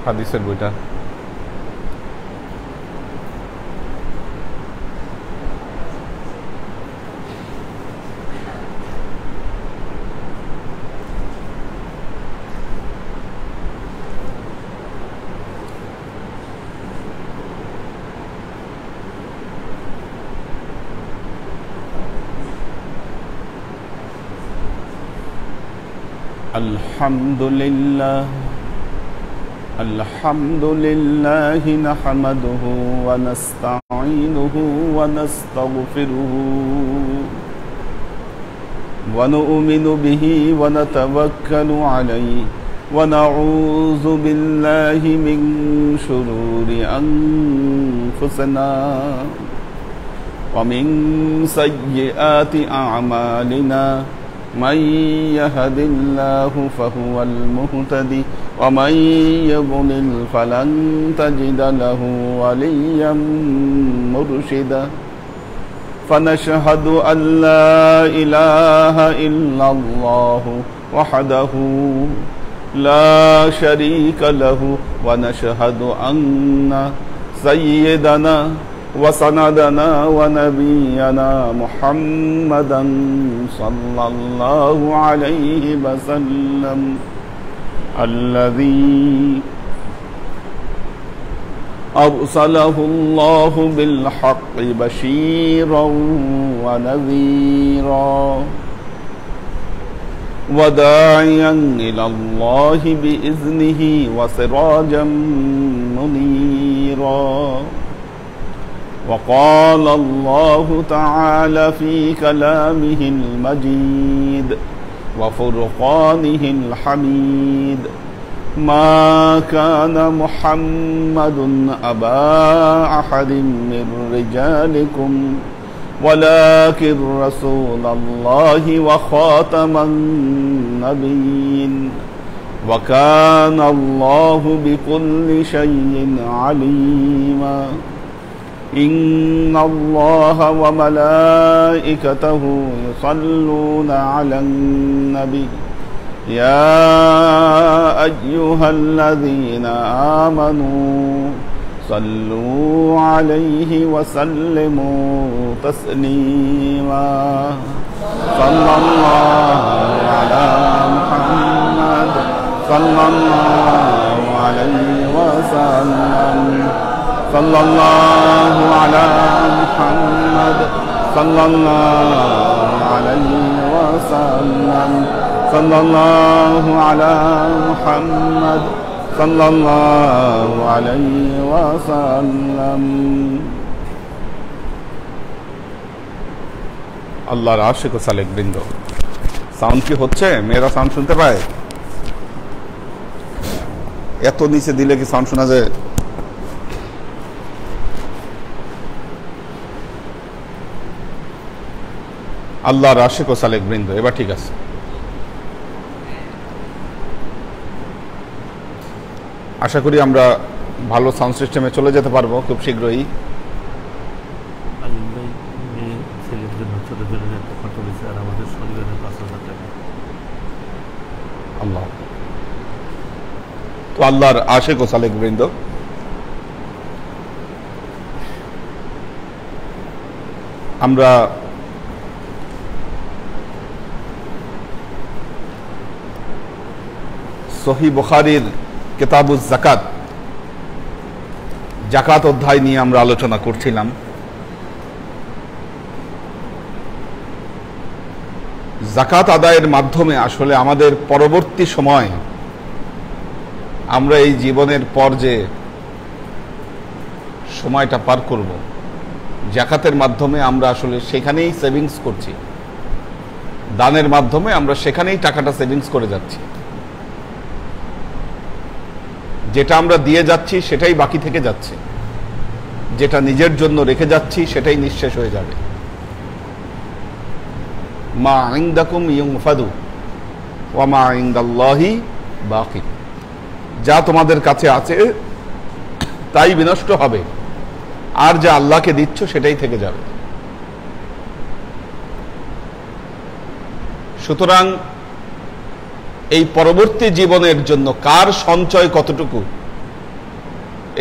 হাদিসের বইটা। আলহামদুলিল্লাহ নাহমাদুহু ওয়া নাস্তাঈনুহু ওয়া নাস্তাগফিরুহু ওয়া নু'মিনু বিহি ওয়া নাতাওয়াক্কালু আলাইহি ওয়া নাউযু বিল্লাহি মিন শুরুরি আনফুসিনা ওয়া মিন সাইয়্যাতি আ'মালিনা من يهد الله فهو المهتدي ومن يضلل فلن تجد له وليا مرشدا فنشهد أن لا إله إلا الله وحده لا شريك له ونشهد أن سيدنا وسندنا ونبينا محمدا صلى الله عليه وسلم الذي أرسله الله بالحق بشيرا ونذيرا وداعيا إلى الله بإذنه وسراجا منيرا وقال الله تعالى في كلامه المجيد وفرقانه الحميد ما كان محمد أبا أحد من رجالكم ولكن رسول الله وخاتم النبيين وكان الله بكل شيء عليما إن الله وملائكته يصلون على النبي يا أيها الذين آمنوا صلوا عليه وسلموا تسليما صلى الله على محمد صلى الله عليه وسلم صلى الله على محمد صلى الله عليه وسلم صلى الله على محمد صلى الله عليه وسلم আল্লাহর আশিক ও সালেক বৃন্দ, সাউন্ড কি হচ্ছে? মেয়েরা সাউন্ড শুনতে পায়? এত নিচে দিলে কি সাউন্ড শোনা যায়? আল্লাহর আশিক ও সালেক বৃন্দ, এবার ঠিক আছে। আশা করি আমরা ভালো সাউন্ড সিস্টেমে চলে যেতে পারবো খুব শীঘ্রই। আল্লাহ তো আল্লাহর আশিক ও সালেক বৃন্দ, আমরা সহিহ বুখারীর কিতাবুজ যাকাত, যাকাত অধ্যায় নিয়ে আমরা আলোচনা করছিলাম। যাকাত আদায়ের মাধ্যমে আসলে আমাদের পরবর্তী সময় আমরা এই জীবনের পর যে সময়টা পার করব, যাকাতের মাধ্যমে আমরা আসলে সেখানেই সেভিংস করছি, দানের মাধ্যমে আমরা সেখানেই টাকাটা সেভিংস করে যাচ্ছি। যেটা আমরা দিয়ে যাচ্ছি সেটাই বাকি থেকে যাচ্ছে, যেটা নিজের জন্য রেখে যাচ্ছি সেটাই নিঃশেষ হয়ে যাবে। মা ইনদাকুম ইউনফাদু ওয়া মা ইনদাল্লাহি বাকি, যা তোমাদের কাছে আছে তাই বিনষ্ট হবে, আর যা আল্লাহকে দিচ্ছ সেটাই থেকে যাবে। সুতরাং এই পরবর্তী জীবনের জন্য কার সঞ্চয় কতটুকু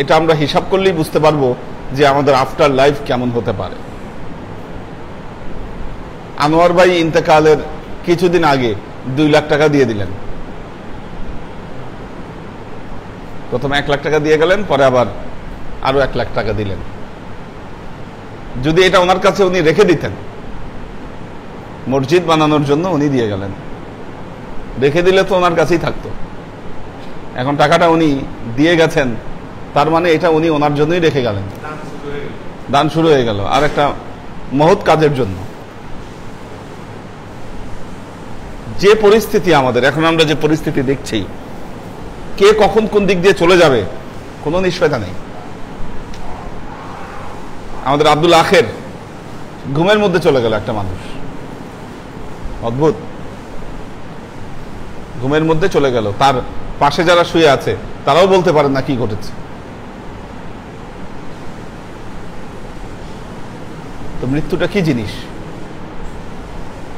এটা আমরা হিসাব করলেই বুঝতে পারবো যে আমাদের আফটার লাইফ কেমন হতে পারে। আনোয়ার ভাই ইন্তেকালের কিছুদিন আগে 2 লাখ টাকা দিয়ে দিলেন। প্রথমে 1 লাখ টাকা দিয়ে গেলেন, পরে আবার আরো 1 লাখ টাকা দিলেন। যদি এটা ওনার কাছে উনি রেখে দিতেন, মসজিদ বানানোর জন্য উনি দিয়ে গেলেন, রেখে দিলে তো ওনার কাছেই থাকতো। এখন টাকাটা উনি দিয়ে গেছেন, তার মানে এটা উনি ওনার জন্যই রেখে গেলেন, দান শুরু হয়ে গেল আর একটা মহৎ কাজের জন্য। যে পরিস্থিতি আমাদের এখন, আমরা যে পরিস্থিতি দেখছি, কে কখন কোন দিক দিয়ে চলে যাবে কোনো নিশ্চয়তা নেই। আমাদের আব্দুল আখের ঘুমের মধ্যে চলে গেল একটা মানুষ, অদ্ভুত, ঘুমের মধ্যে চলে গেল। তার পাশে যারা শুয়ে আছে তারাও বলতে পারেন না কি ঘটেছে। তো মৃত্যুটা কি জিনিস?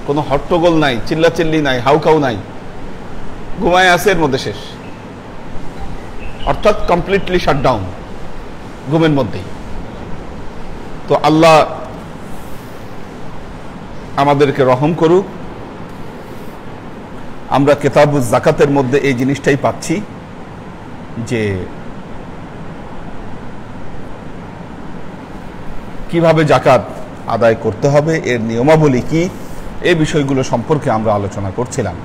কোনো হট্টগোল নাই, চিল্লাচিল্লি নাই, হাউকাউ নাই, ঘুমায় আছে, এর মধ্যে শেষ। অর্থাৎ কমপ্লিটলি শাটডাউন, ঘুমের মধ্যেই। তো আল্লাহ আমাদেরকে রহম করুক। আমরা কিতাবুজ যাকাতের মধ্যে এই জিনিসটাই পাচ্ছি যে কিভাবে যাকাত আদায় করতে হবে, এর নিয়মাবলী কি, এই বিষয়গুলো সম্পর্কে আমরা আলোচনা করছিলাম।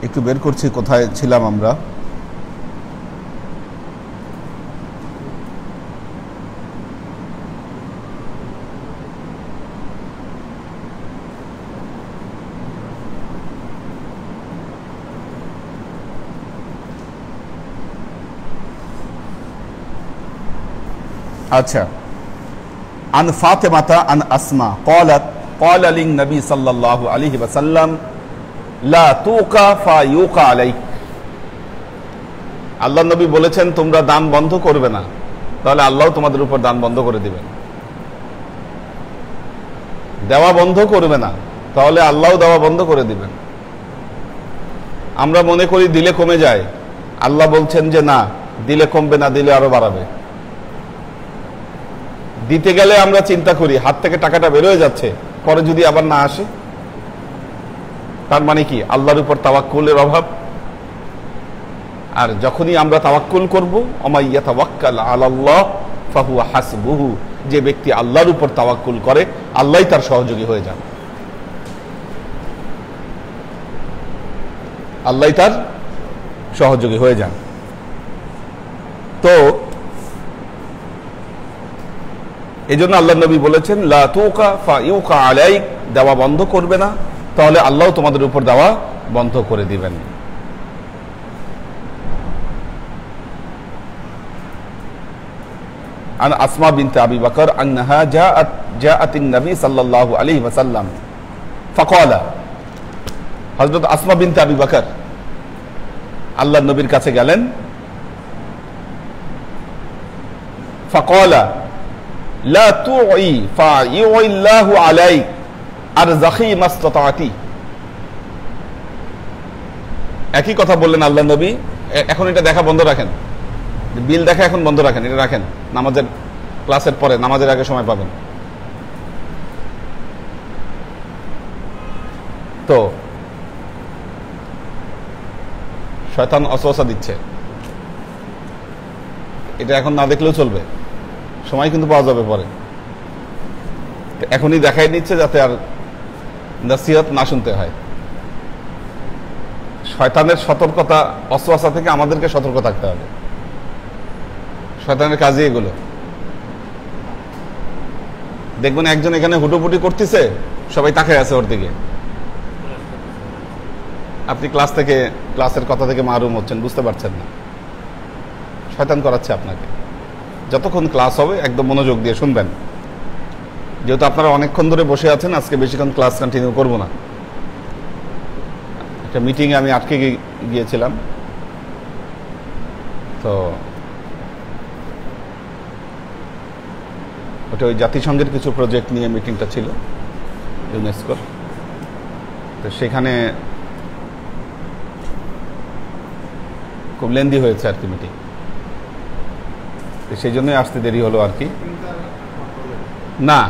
একটু বের করছি কোথায় ছিলাম আমরা। আচ্ছা, আন ফাতেমাতা আন আসমা ক্বালাত ক্বালা লিন নবী সাল্লাল্লাহু আলাইহি ওয়াসাল্লাম লা তুকা ফায়ুকা আলাইক। আল্লাহ নবী বলেছেন তোমরা দান বন্ধ করবে না, তাহলে আল্লাহ তোমাদের উপর দান বন্ধ করে দিবেন। দেওয়া বন্ধ করবে না, তাহলে আল্লাহ দেওয়া বন্ধ করে দিবেন। আমরা মনে করি দিলে কমে যায়, আল্লাহ বলছেন যে না, দিলে কমবে না, দিলে আরো বাড়াবে। দিতে গেলে আমরা চিন্তা করি হাত থেকে টাকাটা বের হয়ে যাচ্ছে, পরে যদি আবার না আসে, তার মানে কি আল্লাহর উপর তাওয়াক্কুলের অভাব। আর যখনই আমরা তাওয়াক্কুল করব, ওমাইয়া তাওয়াক্কাল আলাল্লাহ ফাহুয়া হাসবুহু, যে ব্যক্তি আল্লাহর উপর তাওয়াক্কুল করে আল্লাহই তার সহযোগী হয়ে যান, আল্লাহই তার সহযোগী হয়ে যান। তো এই জন্য আল্লাহ নবী বলেছেন লা তুকা ফায়ুকা আলাইক, দেওয়া বন্ধ করবে না, তাহলে আল্লাহ তোমাদের উপর দেওয়া বন্ধ করে দিবেন। আন আসমা বিনতে আবি বকর আন্নাহা জাআতিন নবী সাল্লাল্লাহু আলাইহি ওয়াসাল্লাম ফাকালা, হযরত আসমা বিনতে আবি বকর আল্লাহর নবীর কাছে গেলেন। ফাকালা লা তুই ফায়ুইল্লাহু আলাইক আরযাকি মাসতাতাতি। একই কথা বললেন আল্লাহ নবী। এখন এটা দেখা বন্ধ রাখেন, বিল দেখা এখন বন্ধ রাখেন, এটা রাখেন নামাজের ক্লাসের পরে, নামাজের আগে সময় পাবেন। তো শয়তান ওয়াসওয়াসা দিচ্ছে, এটা এখন না দেখলেও চলবে, সময় কিন্তু পাওয়া যাবে পরে। এখনই দেখাই নিচ্ছে যাতে আর নসিহত না শুনতে হয়। শয়তানের সতর্কতা, ওয়াসওয়াসা থেকে আমাদেরকে সতর্ক থাকতে হবে। শয়তানের কাজই এগুলো। দেখবেন একজন এখানে হুটোপুটি করতেছে, সবাই তাকায় আছে ওর দিকে। আপনি ক্লাসের কথা থেকে মারুম হচ্ছেন, বুঝতে পারছেন না। শয়তান করাচ্ছে আপনাকে। যতক্ষণ ক্লাস হবে একদম মনোযোগ দিয়ে শুনবেন। যেহেতু আপনারা অনেকক্ষণ ধরে বসে আছেন, আজকে বেশিক্ষণ ক্লাস কন্টিনিউ করব না। একটা মিটিংয়ে আমি আটকে গিয়েছিলাম, তো ওটা ওই জাতিসংঘের কিছু প্রজেক্ট নিয়ে মিটিংটা ছিল, ইউনেস্কোর। তো সেখানে খুব লেন্দি হয়েছে আর কি মিটিং, সেই জন্যই আসতে দেরি হলো আর কি। না,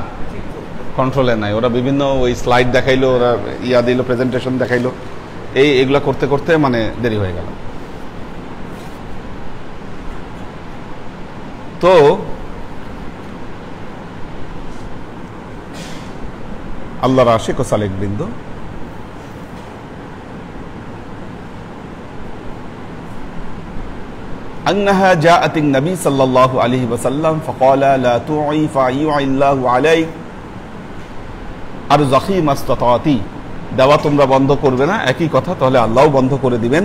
কন্ট্রোলে নাই। ওরা বিভিন্ন ওই স্লাইড দেখাইলো, ওরা ইয়া দিল, প্রেজেন্টেশন দেখাইলো, এইগুলা করতে করতে মানে দেরি হয়ে গেল। তো আল্লাহর আশিক ও সালেক বৃন্দ, أنها جاءت النبي صلى الله عليه وسلم فقال لا تعي فيعي الله عليك أرزقي ما استطعتي। দেওয়া তোমরা বন্ধ করবে না, একই কথা, তাহলে আল্লাহও বন্ধ করে দিবেন।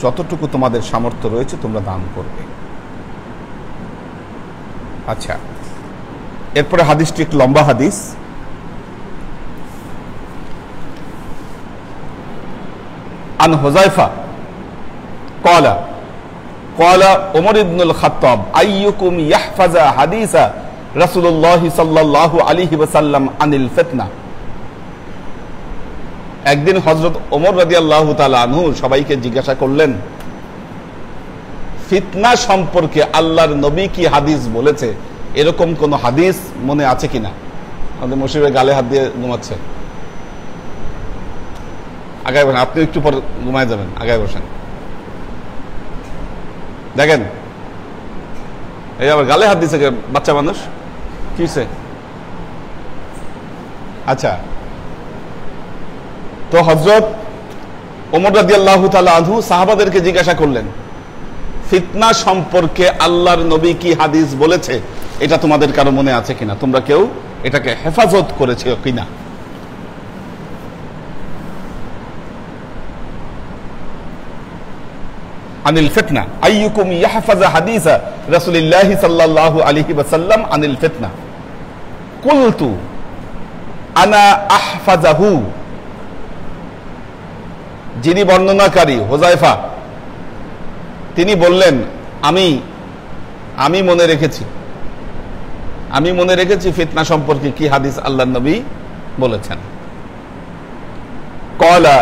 যতটুকু তোমাদের সামর্থ্য রয়েছে তোমরা দান করবে। আচ্ছা, এরপরে হাদিসটি একটু লম্বা হাদিস। আন হুযায়ফা قال عمر بن الخطاب أيكم يحفظ حديث رسول الله صلى الله عليه وسلم عن الفتنة। একদিন হযরত ওমর রাদিয়াল্লাহু তাআলা আনহু সবাইকে জিজ্ঞাসা করলেন, ফিতনা সম্পর্কে আল্লাহর নবী কি হাদিস বলেছে, এরকম কোন হাদিস মনে আছে কিনা? আমাদের মশিবের গালে হাত দিয়ে ঘুমাচ্ছে। আগায় বসেন, আপনি একটু পর ঘুমায় যাবেন, আগায় বসেন। দেখেন, এই আবার গালে হাত দিছে বাচ্চা মানুষ, কি হয়েছে? আচ্ছা, তো হযরত ওমর রাদিয়াল্লাহু তাআলা আনহু সাহাবাদেরকে জিজ্ঞাসা করলেন, ফিতনা সম্পর্কে আল্লাহর নবী কি হাদিস বলেছে, এটা তোমাদের কারো মনে আছে কিনা? তোমরা কেউ এটাকে হেফাজত করেছে কিনা? আনিল ফিতনা আইয়ুকুম ইয়াহফাযু হাদিসা রাসূলিল্লাহি সাল্লাল্লাহু আলাইহি ওয়াসাল্লাম আনিল ফিতনা। কুলতু আনা আহফাযাহু। যিনি বর্ণনাকারী হুযায়ফা, তিনি বললেন, আমি মনে রেখেছি ফিতনা সম্পর্কে কি হাদিস আল্লাহর নবী বলেছেন। ক্বালা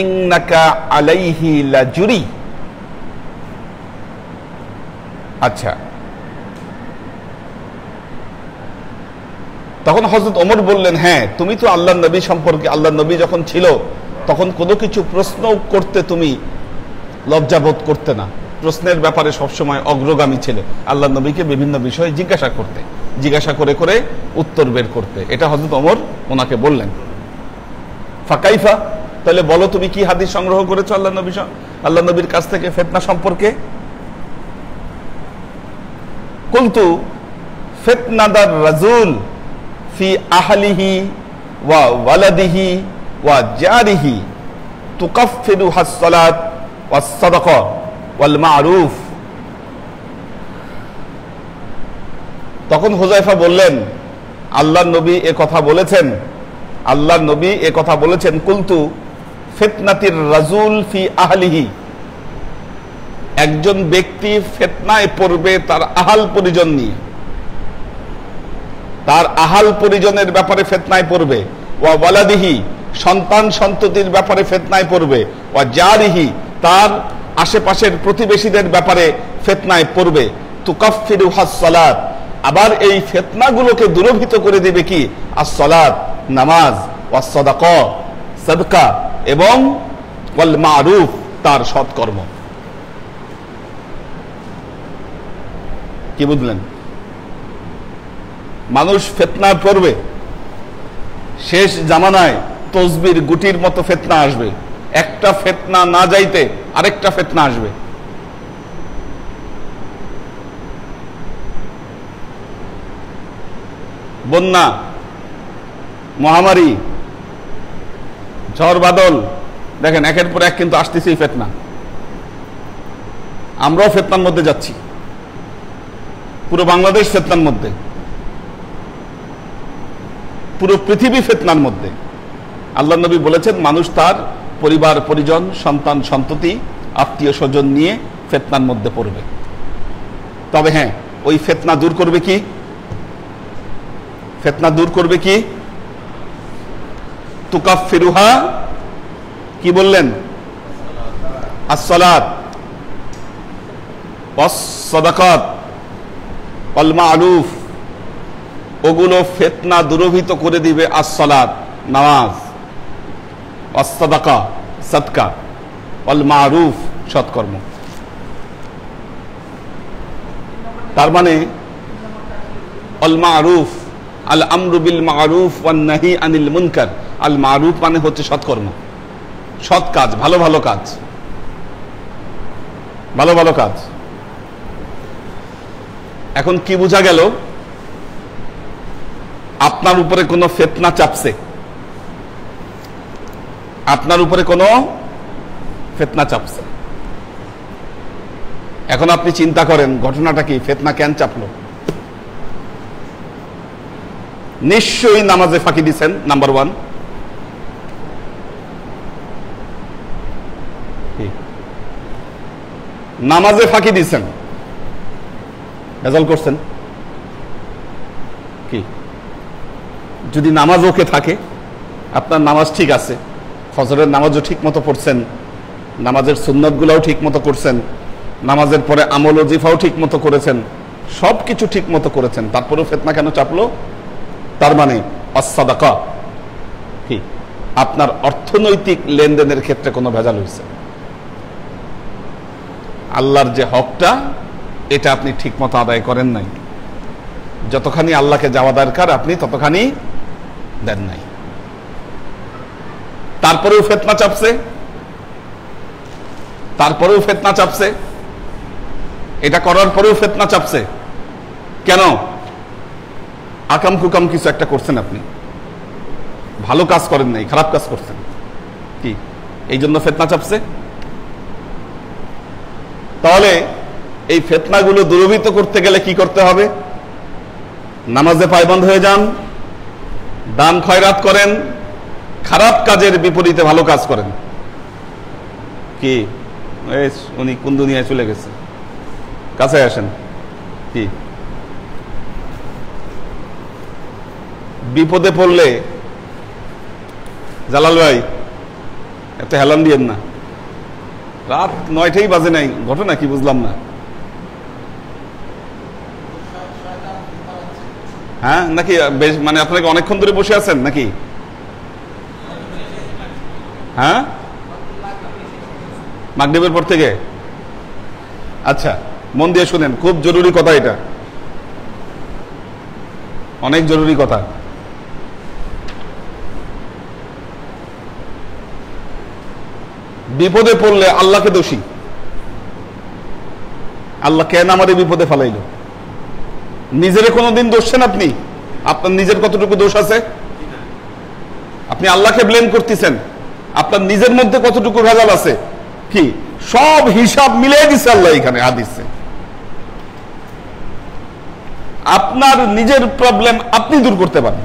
ইন্নাকা আলাইহি লাজুরি। আচ্ছা, তখন হযরত ওমর বললেন, হ্যাঁ, তুমি তো আল্লাহর নবী সম্পর্কে, আল্লাহর নবী যখন ছিল তখন কোনো কিছু প্রশ্ন করতে তুমি লজ্জাবোধ করতে না, প্রশ্নের ব্যাপারে সবসময় অগ্রগামী ছিলে, আল্লাহর নবীকে বিভিন্ন বিষয়ে জিজ্ঞাসা করে করে উত্তর বের করতে। এটা হযরত ওমর ওনাকে বললেন। ফাকাইফা, তাহলে বলো তুমি কি হাদিস সংগ্রহ করেছো আল্লাহর নবীর কাছ থেকে ফিতনা সম্পর্কে? কুলতু ফিতনাদার রাজুল ফি আহলিহি ওয়া ওয়ালাদিহি ওয়া জারিহি তুকাফফিরু হাস-সালাত ওয়াস-সাদাকা ওয়াল মা'রুফ। তখন হুযায়ফা বললেন, আল্লাহর নবী এ কথা বলেছেন, কুলতু ফিতনাতির রাজুল ফি আহলিহি, একজন ব্যক্তি ফিতনায় পড়বে তার আহাল পরিজন নিয়ে, তার আহাল পরিজনের ব্যাপারে ফিতনায় পড়বে, ওয়া ওয়ালাদিহি, সন্তান সন্ততির ব্যাপারে ফিতনায় পড়বে, ওয়া জারিহি, তার আশেপাশের প্রতিবেশীদের ব্যাপারে ফিতনায় পড়বে, তুকাফফিরু হাস-সালাত, আবার এই ফিতনাগুলোকে দূরীভূত করে দিবে কি? আস-সালাত, নামাজ, ওয়াস সাদাকা, সাদকা, এবং ওয়াল মা'রুফ, তার সৎকর্ম। কি বুঝলেন? মানুষ ফিতনায় পড়বে। শেষ জামানায় তসবির গুটির মতো ফিতনা আসবে, একটা ফিতনা না যাইতে আরেকটা ফিতনা আসবে। বন্যা, মহামারী, ঝড় বাদল, দেখেন একের পর এক কিন্তু আসতেছেই ফিতনা। আমরাও ফিতনার মধ্যে যাচ্ছি, পুরো বাংলাদেশ ফিতনার মধ্যে, পুরো পৃথিবী ফিতনার মধ্যে। আল্লাহ নবী বলেছেন মানুষ তার পরিবার পরিজন, সন্তান সন্ততি, আত্মীয় স্বজন নিয়ে ফিতনার মধ্যে পড়বে। তবে হ্যাঁ, ওই ফিতনা দূর করবে কি? ফিতনা দূর করবে কি? তুকাফিরুহা, কি বললেন? আসসালাত ওয়াস সাদাকাত ওয়াল মা'রুফ, ওগুলো ফিতনা দূরীভূত করে দিবে। আসসালাত, নামাজ, ওয়াস সাদাকা, সাদকা, ওয়াল মা'রুফ, সৎকর্ম। তার মানে আল মা'রুফ, আল আমরু বিল মা'রুফ ওয়ান নাহি আনিল মুনকার। আল মা'রুফ মানে হচ্ছে সৎকর্ম, সৎ কাজ, ভালো ভালো কাজ, ভালো ভালো কাজ। এখন কি বোঝা গেল? আপনার উপরে কোনো ফিতনা চাপছে, আপনার উপরে কোনো ফিতনা চাপছে। এখন আপনি চিন্তা করেন ঘটনাটা কি, ফিতনা কেন চাপলো? নিশ্চয়ই নামাজে ফাঁকি দিচ্ছেন, নাম্বার ওয়ান। নামাজে ফাঁকি দিচ্ছেন, ভেজাল করছেন কি? যদি নামাজ ওকে থাকে, আপনার নামাজ ঠিক আছে, ফজরের নামাজও ঠিক মতো পড়ছেন, নামাজের সুন্নতগুলোও ঠিক মতো করছেন, নামাজের পরে আমল ওজিফাও ঠিক মতো করেছেন, সব কিছু ঠিক মতো করেছেন, তারপরেও ফিতনা কেন চাপলো? তার মানে আস-সাদাকা কি, আপনার অর্থনৈতিক লেনদেনের ক্ষেত্রে কোনো ভেজাল হয়েছে। আল্লাহর যে হকটা, এটা আপনি ঠিক মতো আদায় করেন নাই। যতখানি আল্লাহকে যাওয়া দরকার আপনি ততখানি দেন নাই, তারপরেও ফিতনা চাপছে, তারপরেও ফিতনা চাপছে, এটা করার পরেও ফিতনা চাপছে। কেন? আকাম কুকাম কিছু একটা করছেন আপনি, ভালো কাজ করেন নাই, খারাপ কাজ করছেন, কি এই জন্য ফিতনা চাপছে? তাহলে এই ফিতনাগুলো দূরীভূত করতে গেলে কি করতে হবে? নামাজে পায়বন্দ হয়ে যান, দান খয়রাত করেন, খারাপ কাজের বিপরীতে ভালো কাজ করেন। কি উনি কোন দুনিয়ায় চলে গেছে, কাছে আসেন। কি বিপদে পড়লে, জালাল ভাই এত হেলান দিয়েন না, রাত 9টাই বাজে নাই, ঘটনা কি বুঝলাম না। হ্যাঁ নাকি বেশ, মানে আপনাকে অনেকক্ষণ ধরে বসে আছেন নাকি? হ্যাঁ, মাগরিবের পর থেকে। আচ্ছা, মন দিয়ে শুনেন, খুব জরুরি কথা, এটা অনেক জরুরি কথা। বিপদে পড়লে আল্লাহকে দোষী। আল্লাহ কেন আমাদের বিপদে ফেলাইল? নিজের কোনোদিন দোষছেন আপনি? আপনার নিজের কতটুকু দোষ আছে? আপনি আল্লাহকে ব্লেম করতেছেন, আপনার নিজের মধ্যে কতটুকু ভেজাল আছে? কি সব হিসাব মিলিয়ে দিচ্ছে আল্লাহ এখানে হাদিসে। আপনার নিজের প্রবলেম আপনি দূর করতে পারেন।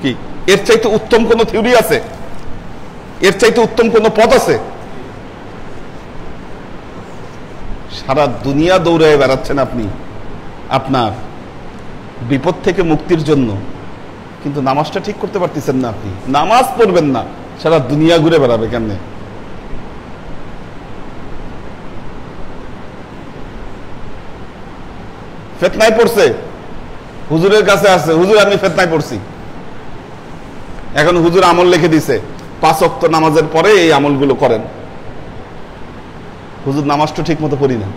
কি এর চাইতে উত্তম কোন থিওরি আছে? এর চাইতে উত্তম কোন পথ আছে? সারা দুনিয়া দৌড়ায় বেড়াচ্ছেন আপনি আপনার বিপদ থেকে মুক্তির জন্য, কিন্তু নামাজটা ঠিক করতে পারতেছেন না। আপনি নামাজ পড়বেন না, সারা দুনিয়া ঘুরে বেড়াবে কেমনে? ফিতনায় পড়ছে, হুজুরের কাছে আছে, হুজুর আমি ফিতনায় পড়ছি। এখন হুজুর আমল লিখে দিছে, 5 ওয়াক্ত নামাজের পরে এই আমলগুলো করেন। হুজুর নামাজটা ঠিক মতো পড়ি না,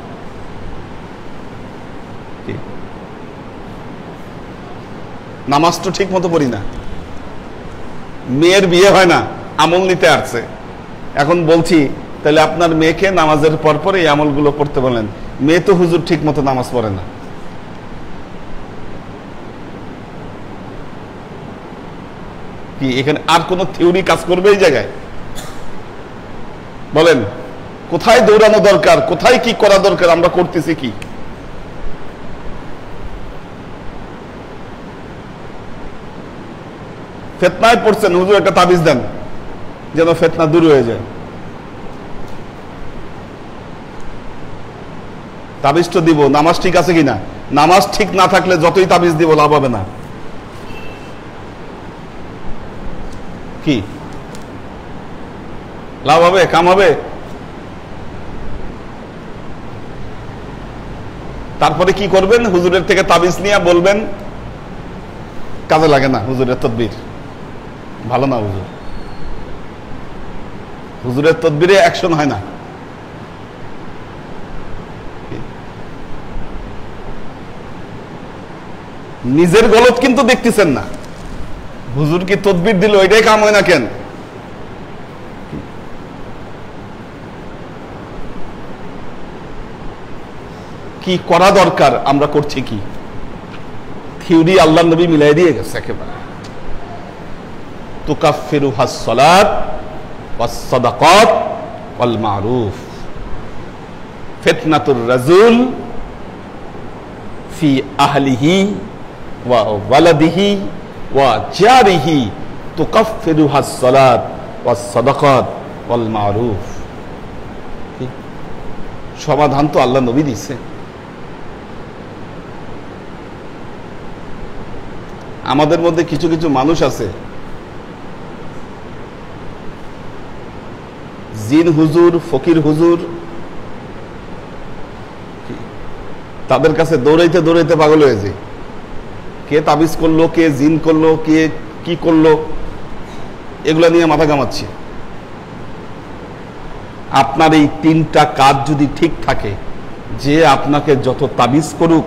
নামাজ তো ঠিক মতো পড়ি না, মেয়ের বিয়ে হয় না, আমল নিতে আসছে। এখন বলছি তাহলে আপনার মেয়েকে নামাজের পর এই আমলগুলো পড়তে বলেন। মেয়ে তো হুজুর ঠিক মতো নামাজ পড়ে না। কি এখানে আর কোন থিওরি কাজ করবে এই জায়গায়? বলেন কোথায় দৌড়ানো দরকার, কোথায় কি করা দরকার, আমরা করতেছি কি? ফিতনায় পড়ছেন, হুজুর একটা তাবিজ দেন যেন ফিতনা দূর হয়ে যায়। তাবিজ তো দিব, নামাজ ঠিক আছে কিনা? নামাজ ঠিক না থাকলে যতই তাবিজ দিব লাভ হবে না। কি লাভ হবে? কাম হবে? তারপরে কি করবেন? হুজুরের থেকে তাবিজ নিয়ে বলবেন কাজে লাগে না, হুজুরের তদবির ভালো না, হুজুরের তদবিরে অ্যাকশন হয় না। নিজের গলত কিন্তু দেখতেছেন না, হুজুর কি তদবির দিল এটাই কাম হয় না কেন? কি করা দরকার আমরা করছি কি? থিওরি আল্লাহ নবী মিলাই দিয়ে গেছে একেবারে। তুকাফিরুহাস সালাত ওয়াস সাদাকাত ওয়াল মারুফ ফিতনাতুর রাজুল ফি আহলিহি ওয়া ওয়ালাদিহি ওয়া জারিহি তুকাফিরুহাস সালাত ওয়াস সাদাকাত ওয়াল মারুফ। সমাধান তো আল্লাহ নবী দিয়েছে। আমাদের মধ্যে কিছু কিছু মানুষ আছে জিন হুজুর, ফকির হুজুর, তাদের কাছে দৌড়াইতে দৌড়াইতে পাগল হয়েছে। কে তাবিজ করলো, কে জিন করলো, কে কি করলো, এগুলা নিয়ে মাথা ঘামাচ্ছে। আপনার এই তিনটা কাজ যদি ঠিক থাকে, যে আপনাকে যত তাবিজ করুক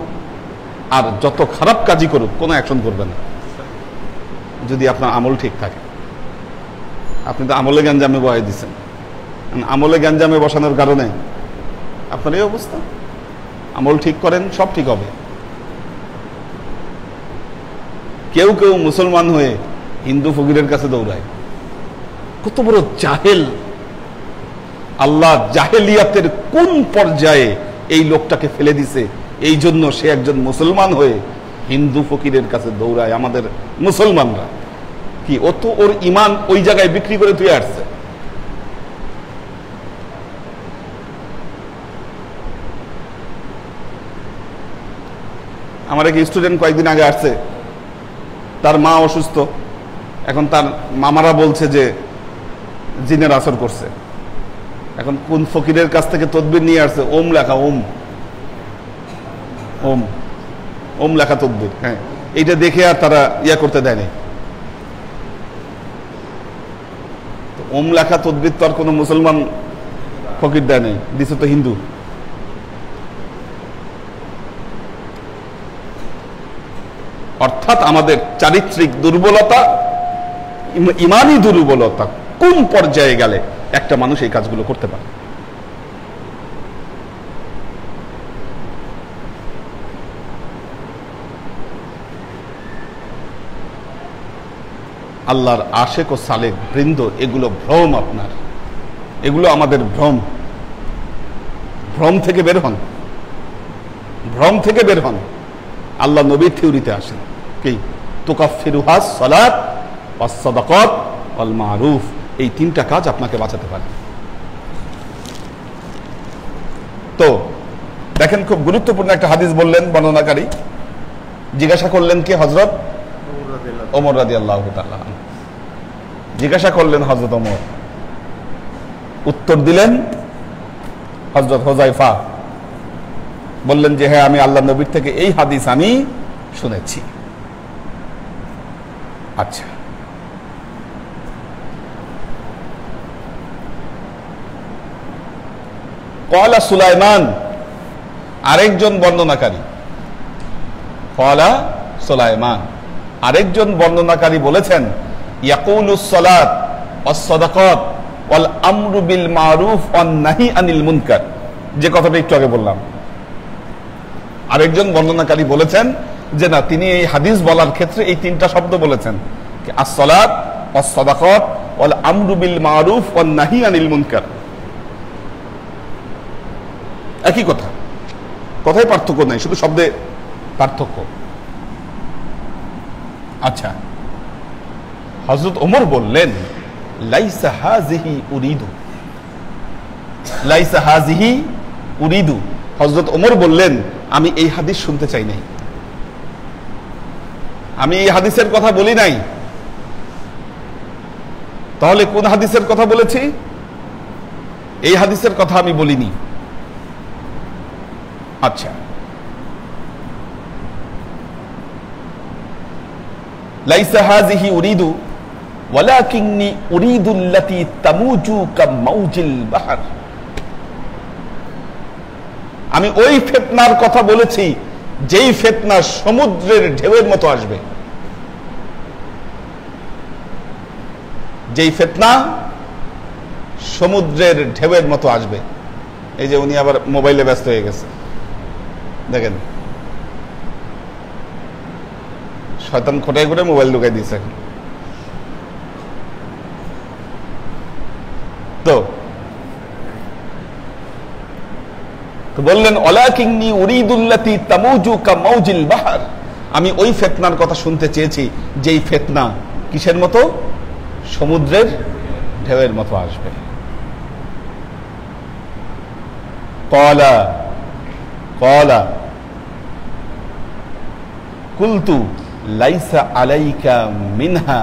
আর যত খারাপ কাজই করুক কোনো অ্যাকশন করবে না, যদি আপনার আমল ঠিক থাকে। আপনি তো আমলে গ্যাঞ্জামে বসাই দিচ্ছেন, আমলে গ্যাঞ্জামে বসানোর কারণে আপনার এই অবস্থা। আমল ঠিক করেন, সব ঠিক হবে। কেউ কেউ মুসলমান হয়ে হিন্দু ফকিরের কাছে দৌড়ায়, কত বড় জাহেল! আল্লাহ জাহেলিয়াতের কোন পর্যায়ে এই লোকটাকে ফেলে দিছে, এই জন্য সে একজন মুসলমান হয়ে হিন্দু ফকিরের কাছে দৌড়ায়। আমাদের মুসলমানরা কি ও তো ওর ইমান ওই জায়গায় বিক্রি করে তুই আসছে। আমার এক স্টুডেন্ট কয়েকদিন আগে আসছে, তার মা অসুস্থ। এখন তার মামারা বলছে যে জিনের আসর করছে। এখন কোন ফকিরের কাছ থেকে তদবির নিয়ে আসছে, ওম লেখা, ওম ওম ওম লেখা তদবির। হ্যাঁ, এইটা দেখে আর তারা ইয়া করতে দেয়নি। ওম লেখা তদবির তো আর কোনো মুসলমান ফকির দেয় নেই, দিছে তো হিন্দু। অর্থাৎ আমাদের চারিত্রিক দুর্বলতা, ইমানি দুর্বলতা কোন পর্যায়ে গেলে একটা মানুষ এই কাজগুলো করতে পারে। আল্লাহর আশেক ও সালেক বৃন্দ, এগুলো ভ্রম, আপনার এগুলো আমাদের ভ্রম। ভ্রম থেকে বের হন, ভ্রম থেকে বের হন। আল্লাহ নবীর থিওরিতে আসেন। কি তুকাফিরুহাস সালাত ওয়াস সাদাকাত ওয়াল মারুফ, এই তিনটা কাজ আপনাকে বাঁচাতে পারে। তো দেখেন, খুব গুরুত্বপূর্ণ একটা হাদিস বললেন বর্ণনাকারী। জিজ্ঞাসা করলেন কি? হযরত ওমর রাদিয়াল্লাহু তাআলা। জিজ্ঞাসা করলেন হযরত ওমর, উত্তর দিলেন হযরত হুযায়ফা। বললেন যে হ্যাঁ, আমি আল্লাহ নবীর থেকে এই হাদিস আমি শুনেছি। আচ্ছা, ক্বালা সুলাইমান, আরেকজন বর্ণনাকারী, ক্বালা সুলাইমান, আরেকজন বর্ণনাকারী বলেছেন ইয়াকুলুস সালাত ওয়াস সাদাকাত ওয়াল আমরু বিল মারুফ ওয়ান নাহি আনিল মুনকার, যে কথাটা একটু আগে বললাম। আরেকজন বর্ণনাকারী বলেছেন যে না, তিনি এই হাদিস বলার ক্ষেত্রে এই তিনটা শব্দ বলেছেন, আস-সালাত ওয়াস সাদাকাত ওয়াল আমরু বিল মারুফ ওয়ান নাহি আনিল মুনকার। একই কথা, কথায় পার্থক্য নাই, শুধু শব্দে পার্থক্য। আচ্ছা, হযরত ওমর বললেন লাইসা হাযিহি উরিদু, লাইসা হাযিহি উরিদু। হযরত ওমর বললেন আমি এই হাদিস শুনতে চাই নাই, আমি এই হাদিসের কথা বলি নাই। তাহলে কোন হাদিসের কথা বলেছি? এই হাদিসের কথা আমি বলিনি। আচ্ছা, লাইসা হাযিহি উরিদু ওয়ালাকিন্নী উরিদুল্লাতী তামুজু কামাউজিল বাহর। আমি ওই ফিতনার কথা বলেছি যেই ফিতনা সমুদ্রের ঢেউয়ের মতো আসবে, যেই ফিতনা সমুদ্রের ঢেউয়ের মতো আসবে। এই যে উনি আবার মোবাইলে ব্যস্ত হয়ে গেছে, দেখেন শয়তান খোটাই করে মোবাইল ঢুকাই দিয়েছে। তো বললেন ওয়ালাকিন্নী উরিদুল্লাতী তামুজু কামাউজিল বাহর, আমি ওই ফিতনার কথা শুনতে চেয়েছি যেই ফিতনা কিসের মতো? সমুদ্রের ঢেউয়ের মতো আসবে। ক্বালা ক্বালা কুলতু লাইসা আলাইকা মিনহা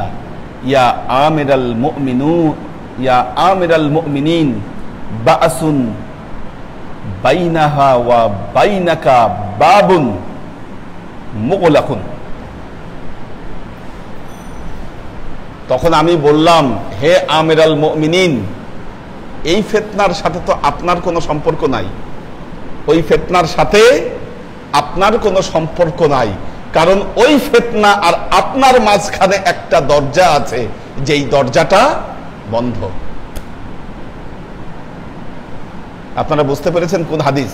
ইয়া আমিরাল মুমিনুন ইয়া আমিরাল মুমিনিন বাসুন বাইনাহা ওয়া বাইনাকা বাবুন মুগলাকুন। তখন আমি বললাম, হে আমিরাল মুমিনিন, এই ফিতনার সাথে তো আপনার কোনো সম্পর্ক নাই, ওই ফিতনার সাথে আপনার কোনো সম্পর্ক নাই, কারণ ওই ফিতনা আর আপনার মাঝখানে একটা দরজা আছে, যেই দরজাটা বন্ধ। আপনারা বুঝতে পেরেছেন কোন হাদিস?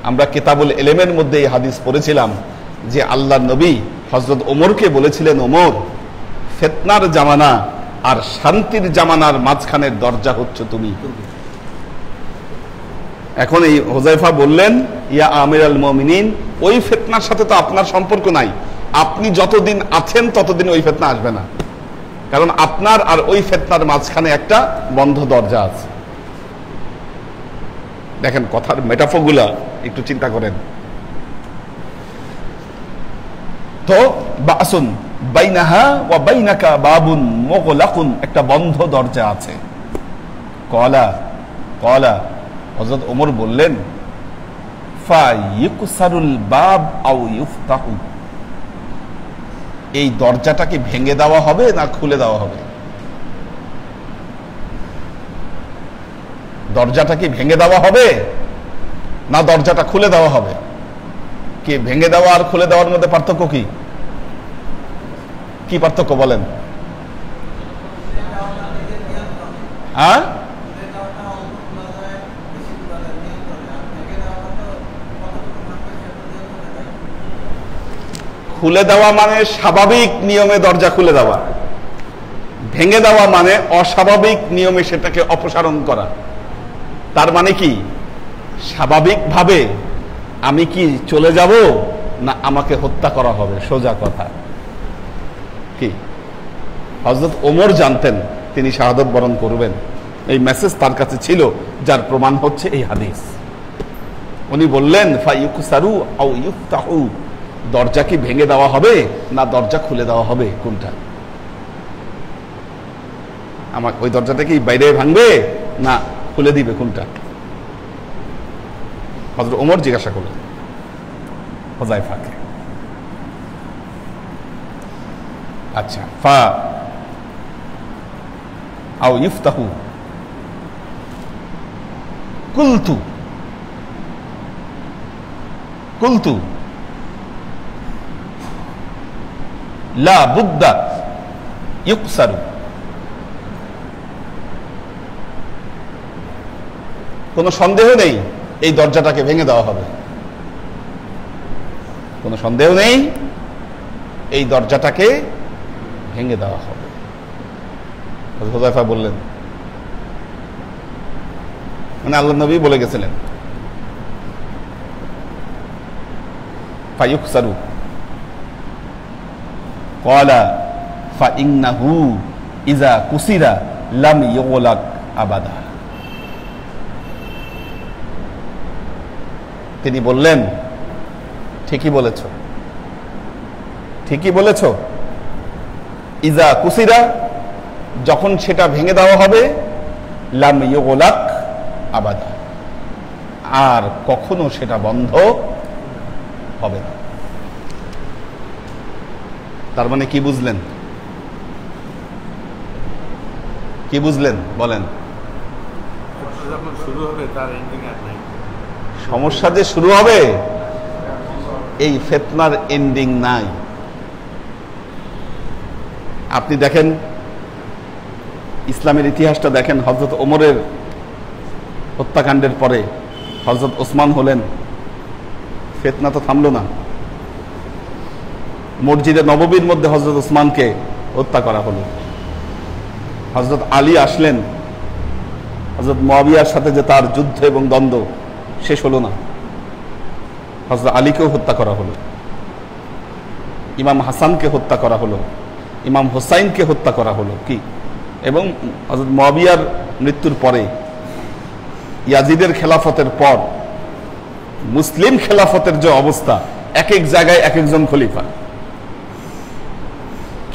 আমরা কিতাবুল ইলমের মধ্যে এই হাদিস পড়েছিলাম যে আল্লাহর নবী হযরত ওমরকে বলেছিলেন, ওমর, ফিতনার জামানা আর শান্তির জামানার মাঝখানের দরজা হচ্ছে তুমি। এখন এই হুযায়ফা বললেন, ইয়া আমিরাল মুমিনিন, ওই ফিতনার সাথে তো আপনার সম্পর্ক নাই, আপনি যতদিন আছেন ততদিন ওই ফিতনা আসবে না, কারণ আপনার আর ওই ফিতনার মাঝখানে একটা বন্ধ দরজা আছে। দেখেন কথার মেটাফোরগুলা একটু চিন্তা করেন তো। বাসুন বাইনাহা ওয়া বাইনাকা বাবুন মুগলাকুন, একটা বন্ধ দরজা আছে। ক্বালা ক্বালা হযরত ওমর বললেন, ফায়ুকসারুল বাব আও ইফতাহু, এই দরজাটা কি ভেঙে দেওয়া হবে না খুলে দেওয়া হবে? দরজাটা কি ভেঙে দেওয়া হবে না দরজাটা খুলে দেওয়া হবে? কি ভেঙে দেওয়া আর খুলে দেওয়ার মধ্যে পার্থক্য কি? কি পার্থক্য বলেন? হ্যাঁ, খুলে দেওয়া মানে স্বাভাবিক নিয়মে দরজা খুলে দেওয়া, ভেঙে দেওয়া মানে অস্বাভাবিক নিয়মে সেটাকে অপসারণ করা। তার মানে কি, স্বাভাবিকভাবে আমি কি চলে যাব না আমাকে হত্যা করা হবে? সোজা কথা। কি হযরত ওমর জানতেন তিনি শাহাদাত বরণ করবেন, এই মেসেজ তার কাছে ছিল, যার প্রমাণ হচ্ছে এই হাদিস। উনি বললেন, ফায়ুকসারু আও ইফতাহু, দরজা কি ভেঙে দেওয়া হবে না দরজা খুলে দেওয়া হবে? কোনটা? আমার ওই দরজাটা কি বাইরে ভাঙবে না খুলে দিবে? কোনটা? হযরত ওমর জিজ্ঞাসা করলেন হুযায়ফাকে। আচ্ছা, ফা আও ইফতাহু কুলতু কুলতু লা বুদ্দা ইউকসারু, কোনো সন্দেহ নেই এই দরজাটাকে ভেঙে দেওয়া হবে, কোনো সন্দেহ নেই এই দরজাটাকে ভেঙে দেওয়া হবে। হুযায়ফা বললেন, মানে আল্লাহ নবী বলে গেছিলেন ফায়ুকসারু ক্বালা ফাইন্নাহু ইযা কুসিরা লাম ইউগলাক আবাদা। তিনি বললেন, ঠিকই বলেছ, ঠিকই বলেছ, ইজা কুসিরা, যখন সেটা ভেঙে দেওয়া হবে, লাম ইউগলাক আবাদা, আর কখনো সেটা বন্ধ হবে না। তার মানে কি বুঝলেন? কি বুঝলেন বলেন? সমস্যা যে শুরু হবে এই ফিতনার এন্ডিং নাই। আপনি দেখেন ইসলামের ইতিহাসটা দেখেন, হযরত ওমরের হত্যাকাণ্ডের পরে হযরত ওসমান হলেন, ফিতনা তো থামলো না। মসজিদে নববীর মধ্যে হযরত ওসমানকে হত্যা করা হলো। হযরত আলী আসলেন, হযরত মুআবিয়ার সাথে যে তার যুদ্ধ এবং দ্বন্দ্ব শেষ হলো না, হযরত আলীকেও হত্যা করা হলো, ইমাম হাসানকে হত্যা করা হলো, ইমাম হুসাইনকে হত্যা করা হলো। কি এবং হযরত মুআবিয়ার মৃত্যুর পরে ইয়াজিদের খেলাফতের পর মুসলিম খেলাফতের যে অবস্থা, এক এক জায়গায় এক একজন খলিফা,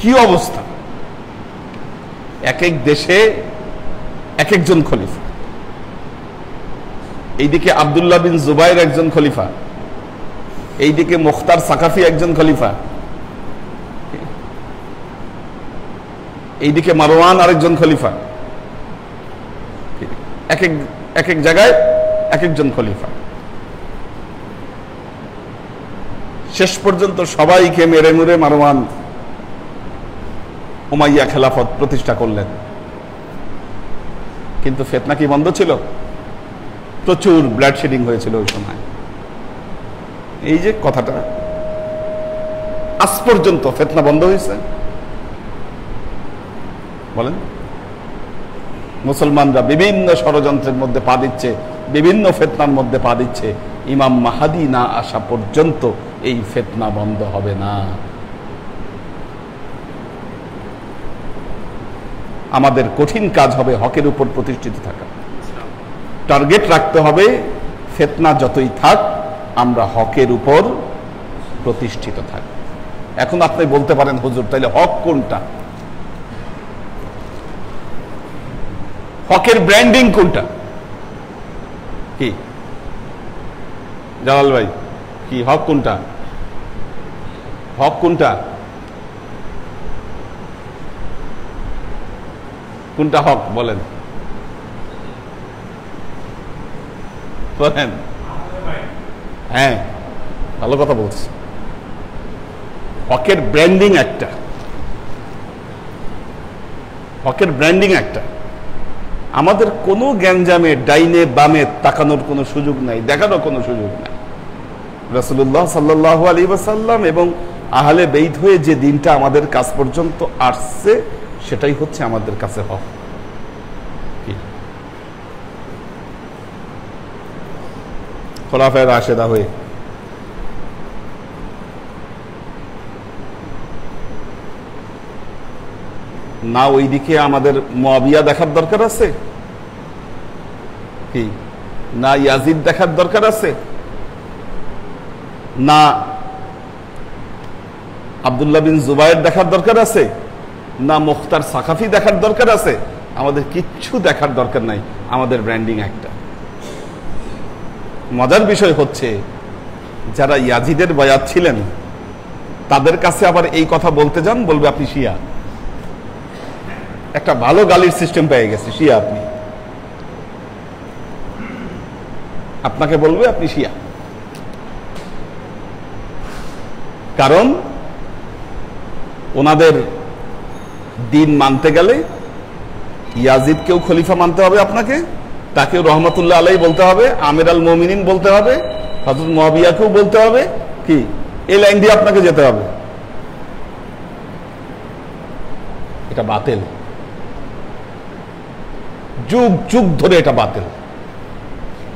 কি অবস্থা, এক এক দেশে এক একজন খলিফা। এইদিকে আব্দুল্লাহ বিন জুবাইর একজন খলিফা, এইদিকে মুখতার সাকাফি একজন খলিফা, এইদিকে মারওয়ান আরেকজন খলিফা, এক এক জায়গায় এক একজন খলিফা। শেষ পর্যন্ত সবাইকে মেরে মুরে মারওয়ান উমাইয়া খেলাফত প্রতিষ্ঠা করলেন। কিন্তু ফিতনা কি বন্ধ ছিল? প্রচুর ব্লাড শেডিং হয়েছিল ওই সময়। এই যে কথাটা, আজ পর্যন্ত ফিতনা বন্ধ হয়েছে? বলেন। মুসলমানরা বিভিন্ন ষড়যন্ত্রের মধ্যে পা দিচ্ছে, বিভিন্ন ফিতনার মধ্যে পা দিচ্ছে। ইমাম মাহদী না আসা পর্যন্ত এই ফিতনা বন্ধ হবে না। আমাদের কঠিন কাজ হবে হকের উপর প্রতিষ্ঠিত থাকা। টার্গেট রাখতে হবে, ফিতনা যতই থাক আমরা হকের উপর প্রতিষ্ঠিত থাক। এখন আপনি বলতে পারেন, হুজুর তাইলে হক কোনটা? হকের ব্র্যান্ডিং কোনটা? কি জালাল ভাই, কি হক কোনটা? হক কোনটা? কোনটা হক বলেন, বলেন। হ্যাঁ, ভালো কথা বলছি। হকের ব্র্যান্ডিং একটা, হকের ব্র্যান্ডিং একটা। আমাদের কোনো গ্যাঞ্জামে ডাইনে বামে তাকানোর কোনো সুযোগ নাই, দেখানোর কোনো সুযোগ নাই। রাসূলুল্লাহ সাল্লাল্লাহু আলাইহি ওয়াসাল্লাম এবং আহলে বেইত হয়ে যে দিনটা আমাদের কাছ পর্যন্ত আসছে, সেটাই হচ্ছে আমাদের কাছে হক। খোলাফায়ে রাশেদা হয়ে না ওইদিকে আমাদের মুআবিয়া দেখার দরকার আছে, কি না ইয়াজিদ দেখার দরকার আছে, না আব্দুল্লাহ বিন জুবাইর দেখার দরকার আছে, না মুখতার সাকাফি দেখার দরকার আছে। আমাদের কিচ্ছু দেখার দরকার নাই, আমাদের ব্র্যান্ডিং একটা। মজার বিষয় হচ্ছে, যারা ইয়াজিদের বায়াত ছিলেন তাদের কাছে আবার এই কথা বলতে যান, বলবে আপনি শিয়া। একটা ভালো গালির সিস্টেম পেয়ে গেছে, শিয়া আপনি, আপনাকে বলবে আপনি শিয়া। কারণ ওনাদের দিন মানতে গেলে ইয়াজিদকেও খলিফা মানতে হবে আপনাকে, তাকেও রহমতুল্লাহ আলাই বলতে হবে, আমির আল মুমিনিন বলতে হবে, হযরত মুয়াবিয়াকেও বলতে হবে, কি এই লাইন দিয়ে আপনাকে যেতে হবে। এটা বাতিল, যুগ যুগ ধরে এটা বাতিল।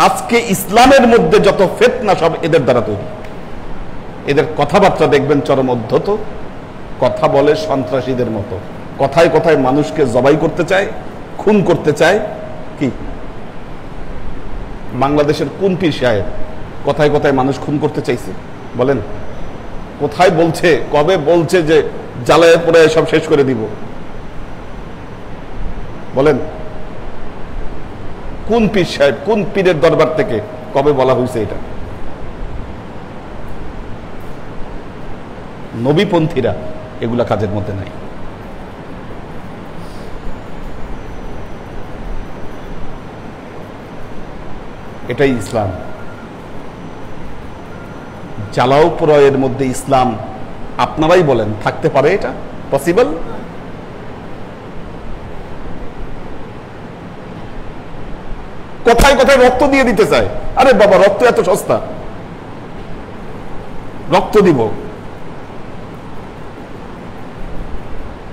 আজকে ইসলামের মধ্যে যত ফিতনা সব এদের দ্বারা তৈরি। এদের কথাবার্তা দেখবেন চরম উদ্ধত, কথা বলে সন্ত্রাসীদের মতো, কথায় কথায় মানুষকে জবাই করতে চায়, খুন করতে চায়। কি বাংলাদেশের কোন পীর সাহেব কথায় কথায় মানুষ খুন করতে চাইছে বলেন? কোথায় বলছে, কবে বলছে যে জ্বালায় পড়ে সব শেষ করে দিব? বলেন কোন পীর সাহেব, কোন পীরের দরবার থেকে কবে বলা হয়েছে এটা? নবীপন্থীরা এগুলা কাজের মধ্যে নাই। এটাই ইসলাম। জ্বালাও পোড়াওয়ের মধ্যে ইসলাম আপনারাই বলেন থাকতে পারে? এটা পসিবল? কোথায় কোথায় রক্ত দিয়ে দিতে চায়। আরে বাবা, রক্ত এত সস্তা? রক্ত দিব?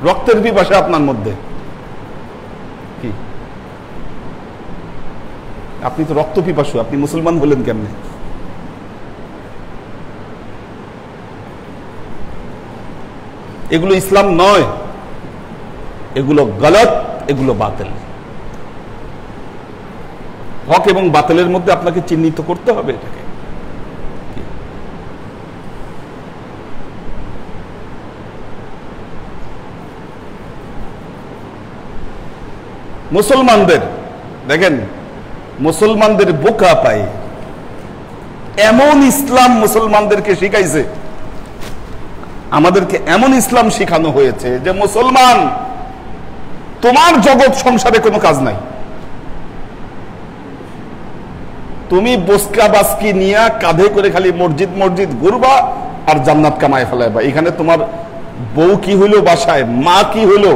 রক্তের পিপাসা আপনার মধ্যে? কি আপনি তো রক্ত পিপাসু, আপনি মুসলমান হলেন কেমনে? এগুলো ইসলাম নয়, এগুলো গলত, এগুলো বাতিল। হক এবং বাতিলের মধ্যে আপনাকে চিহ্নিত করতে হবে এটাকে। মুসলমানদের দেখেন, মুসলমানদের বোকা পায় এমন ইসলাম মুসলমানদেরকে শিখাইছে, আমাদেরকে এমন ইসলাম শিখানো হয়েছে যে মুসলমান তোমার জগৎ সংসারে কোনো কাজ নাই, তুমি বসকা বাসকি নিয়ে কাঁধে করে খালি মসজিদ মসজিদ ঘুরবা আর জান্নাত কামায় ফেলাইবা। এখানে তোমার বউ কি হইলো বাসায়, মা কি হইলো,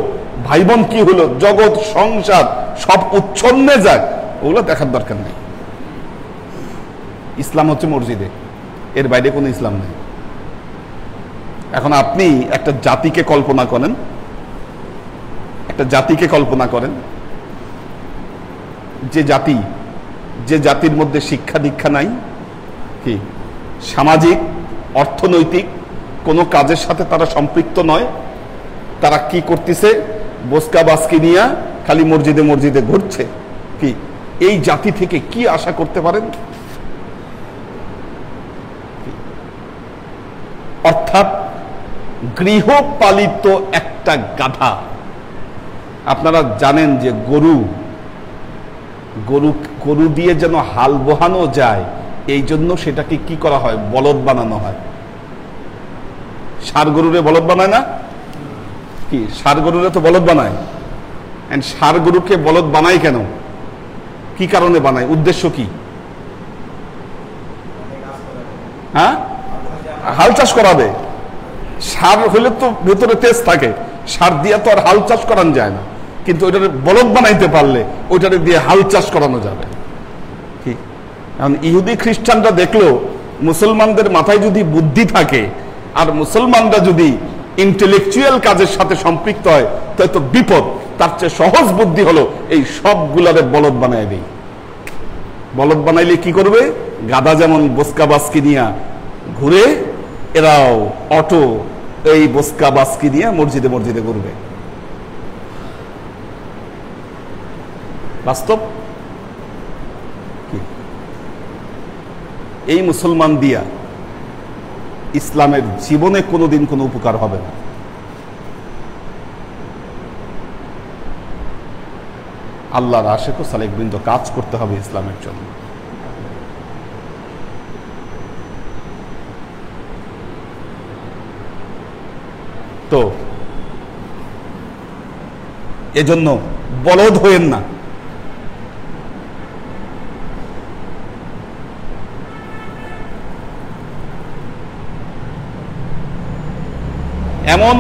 ভাই বোন কি হলো, জগৎ সংসার সব উচ্ছন্নে যাক, ওগুলো দেখার দরকার নেই। ইসলাম হচ্ছে মসজিদে, এর বাইরে কোনো ইসলাম নেই। এখন আপনি একটা জাতিকে কল্পনা করেন, একটা জাতিকে কল্পনা করেন যে জাতির মধ্যে শিক্ষা দীক্ষা নাই, কি সামাজিক অর্থনৈতিক কোনো কাজের সাথে তারা সম্পৃক্ত নয়, তারা কি করতেছে? বসকা বাসকি নিয়ে খালি মসজিদে মসজিদে ঘুরছে। কি এই জাতি থেকে কি আশা করতে পারেন? অর্থাৎ গৃহপালিত একটা গাধা। আপনারা জানেন যে গরু দিয়ে যেন হাল বোহানো যায়, এই জন্য সেটাকে কি করা হয়? বলদ বানানো হয়। ষাঁড় গরুরে বলদ বানায় না? কি ষাঁড় গরুরে তো বলদ বানায়। ষাঁড় গরুকে বলদ বানায় কেন? কি কারণে বানায়? উদ্দেশ্য কি? হ্যাঁ, হাল চাষ করাবে। ষাঁড় হলে তো ভেতরে তেজ থাকে, ষাঁড় দিয়ে তো আর হাল চাষ করানো যায় না, কিন্তু ওইটারে বলদ বানাইতে পারলে ওইটারে দিয়ে হাল চাষ করানো যাবে। কি এখন ইহুদি খ্রিস্টানরা দেখলো মুসলমানদের মাথায় যদি বুদ্ধি থাকে আর মুসলমানরা যদি ইন্টেলেকচুয়াল কাজের সাথে সম্পৃক্ত হয়, তাই তো বিপদ। তার চেয়ে সহজ বুদ্ধি হলো এই সবগুলারে বলদ বানায় দেই। বলদ বানাইলে কি করবে? গাধা যেমন বসকা বাসকি নিয়ে ঘুরে, এরাও অটো এই বসকা বাসকি নিয়ে মসজিদে মসজিদে ঘুরবে। বাস্তব। এই মুসলমান দিয়া ইসলামের জীবনে কোনোদিন কোনো উপকার হবে না। আল্লাহর আশিক ও সালেক বৃন্দ কাজ করতে হবে ইসলামের জন্য। তো এজন্য বলদ হয়েন না। এমন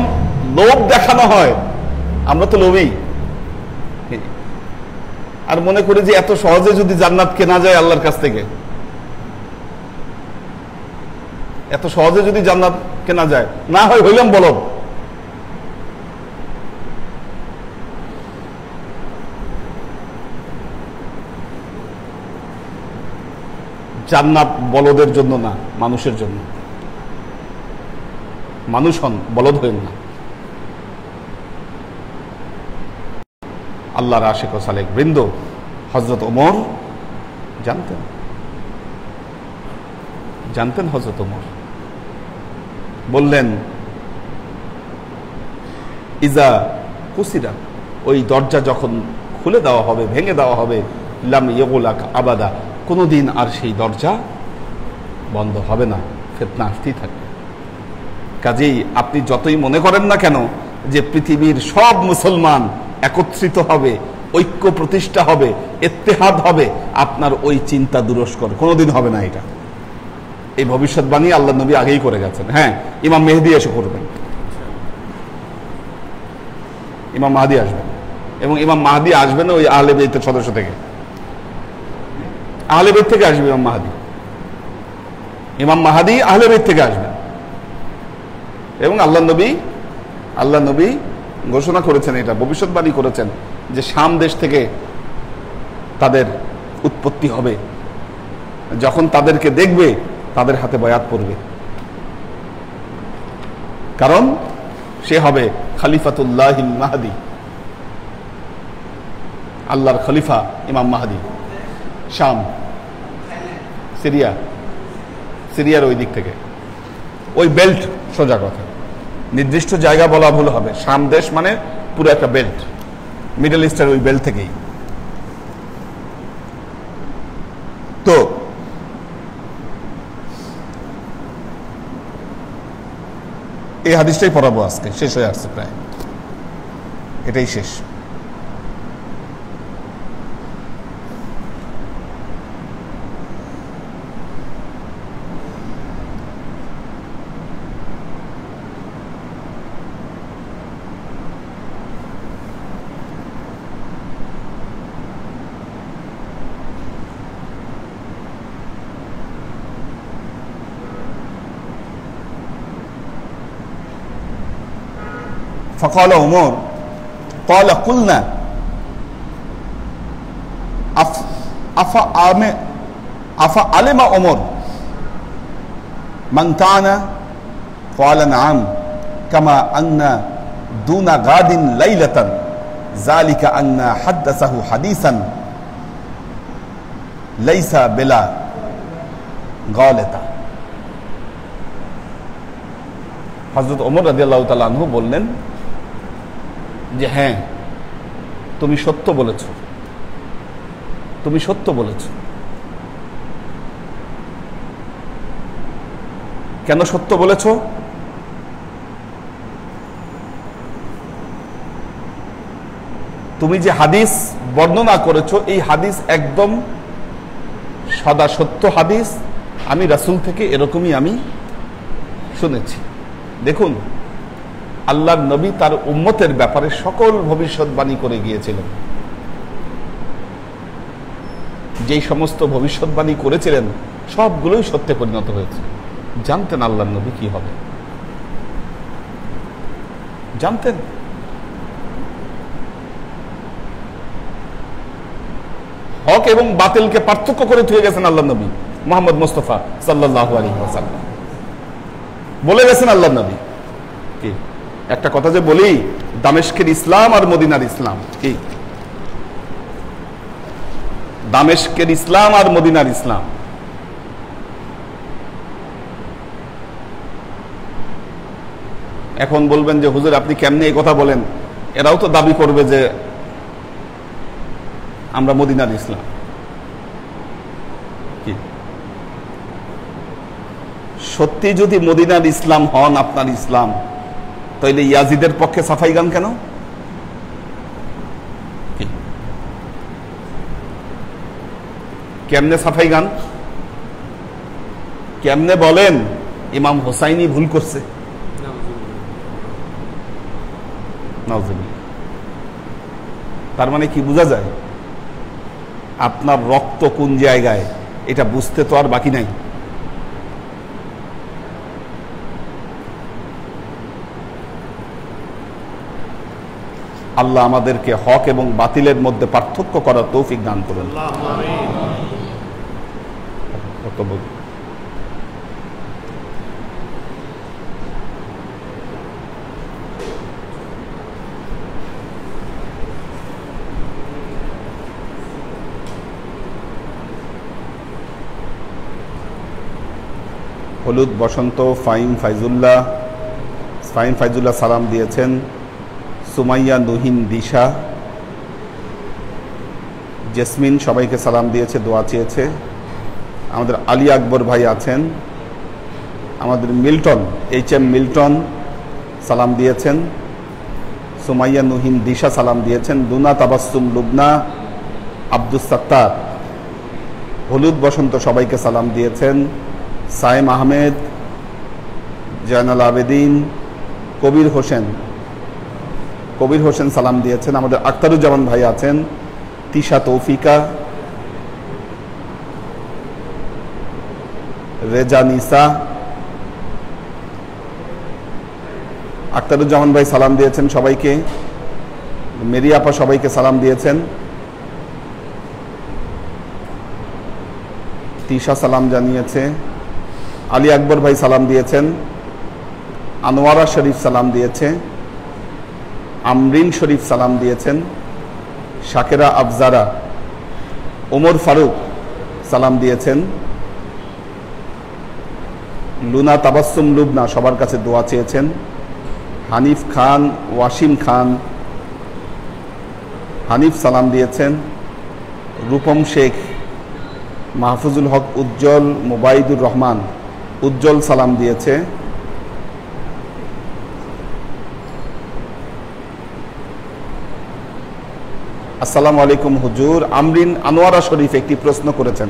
লোভ দেখানো হয়, আমরা তো লোভী, আর মনে করি যে এত সহজে যদি জান্নাত কেনা যায় আল্লাহর কাছ থেকে, এত সহজে যদি জান্নাত কেনা যায়, না হয় হইলাম বলদ। জান্নাত বলদের জন্য না, মানুষের জন্য। মানুষ হন, বলদ হইন না। আল্লাহর আশিক ও সালেক বৃন্দ হযরত ওমর জানতেন হযরত ওমর বললেন, ইজা কুসিরা, ওই দরজা যখন খুলে দেওয়া হবে, ভেঙে দেওয়া হবে, লাম ইয়গুলাক আবাদা, কোনোদিন আর সেই দরজা বন্ধ হবে না, ফিতনা আসতেই থাকবে। কাজেই আপনি যতই মনে করেন না কেন যে পৃথিবীর সব মুসলমান একত্রিত হবে, ঐক্য প্রতিষ্ঠা হবে, ইত্তেহাদ হবে, আপনার ওই চিন্তা দুরস্কর কোনোদিন হবে না। এটা এই ভবিষ্যৎবাণী আল্লাহ নবী আগেই করে গেছেন। হ্যাঁ, ইমাম মেহেদী এসে করবেন, ইমাম মাহদী আসবেন, এবং ইমাম মাহদী আসবেন ওই আহলে বাইতের সদস্য থেকে, আহলে বাইত থেকে আসবে ইমাম মাহদী। ইমাম মাহদী আহলে বাইত থেকে আসবেন, এবং আল্লাহ নবী ঘোষণা করেছেন, এটা ভবিষ্যৎবাণী করেছেন যে শাম দেশ থেকে তাদের উৎপত্তি হবে। যখন তাদেরকে দেখবে তাদের হাতে বায়াত পড়বে, কারণ সে হবে খলিফাতুল্লাহিল মাহদী, আল্লাহর খলিফা ইমাম মাহদী। শাম, সিরিয়ার ওই দিক থেকে, ওই বেল্ট, সোজা কথা, নির্দিষ্ট জায়গা বলা ভুল হবে। শাম দেশ মানে পুরো একটা বেল্ট, মিডল ইস্টের ওই বেল্ট থেকেই। তো এই হাদিসটাই পড়াবো আজকে, শেষ হয়ে আসছে প্রায়, এটাই শেষ। فقال عمر قال قلنا أفعلم عمر من كان قال نعم كما أن دون غاد ليلة ذلك أن حدثه حديثا ليس بلا غالطة। হযরত ওমর রাদিয়াল্লাহু তাআলা আনহু বললেন যে হ্যাঁ, তুমি সত্য বলেছ। কেন সত্য বলেছ? তুমি যে হাদিস বর্ণনা করেছো, এই হাদিস একদম সদা সত্য হাদিস, আমি রাসূল থেকে এরকমই আমি শুনেছি। দেখুন, আল্লাহর নবী তার উম্মতের ব্যাপারে সকল ভবিষ্যৎবাণী করে গিয়েছিলেন। যেই সমস্ত ভবিষ্যৎবাণী করেছিলেন সবগুলোই সত্যে পরিণত হয়েছে। জানতেন আল্লাহর নবী কি হবে, জানতেন। হক এবং বাতিলকে পার্থক্য করে থুয়ে গেছেন আল্লাহর নবী মুহাম্মদ মুস্তাফা সাল্লাল্লাহু আলাইহি ওয়াসাল্লাম। বলে গেছেন আল্লাহর নবী কি, একটা কথা যে বলি, দামেস্কের ইসলাম আর মদিনার ইসলাম কি, দামেস্কের ইসলাম আর মদিনার ইসলাম। এখন বলবেন যে হুজুর আপনি কেমনে এই কথা বলেন, এরাও তো দাবি করবে যে আমরা মদিনার ইসলাম। কি সত্যি যদি মদিনার ইসলাম হন আপনার ইসলাম, তাইলে ইয়াজিদের পক্ষে সাফাই গান কেন? কেমনে সাফাই গান? কেমনে বলেন ইমাম হোসাইনি ভুল করছে? নাউজুবিল্লাহ। তার মানে কি বোঝা যায়? আপনার রক্ত কোন জায়গায় এটা বুঝতে তো আর বাকি নাই। আল্লাহ আমাদেরকে হক এবং বাতিলের মধ্যে পার্থক্য করার তৌফিক দান করুন। হলুদ বসন্ত ফাইম ফাইজুল্লাহ সালাম দিয়েছেন। সুমাইয়া নুহিন দিশা, জেসমিন সবাইকে সালাম দিয়েছে, দোয়া চেয়েছে। আমাদের আলী আকবর ভাই আছেন। আমাদের মিল্টন, HM মিল্টন সালাম দিয়েছেন। সুমাইয়া নুহিন দিশা সালাম দিয়েছেন। লুনা তাবাসসুম লুবনা, আব্দুস সাত্তার, হলুদ বসন্ত সবাইকে সালাম দিয়েছেন। সাইম আহমেদ, জয়নাল আবেদিন, কবির হোসেন সালাম দিয়েছেন। আমাদের আক্তারুজ্জামান ভাই আছেন। তিশা তৌফিকা, রেজা নিসা, আক্তারুজ্জামান ভাই সালাম দিয়েছেন সবাইকে। মেরি আপা সবাইকে সালাম দিয়েছেন। তিশা সালাম জানিয়েছে। আলী আকবর ভাই সালাম দিয়েছেন। আনোয়ারা শরীফ সালাম দিয়েছে। আমরিন শরীফ সালাম দিয়েছেন। শাকেরা আফজারা, ওমর ফারুক সালাম দিয়েছেন। লুনা তাবাসসুম লুবনা সবার কাছে দোয়া চেয়েছেন। হানিফ খান, ওয়াসিম খান, হানিফ সালাম দিয়েছেন। রূপম শেখ, মাহফুজুল হক উজ্জ্বল, মুবাইদুর রহমান উজ্জ্বল সালাম দিয়েছে। আসসালামু আলাইকুম হুজুর। আমরিন আনোয়ারা শরীফ একটি প্রশ্ন করেছেন।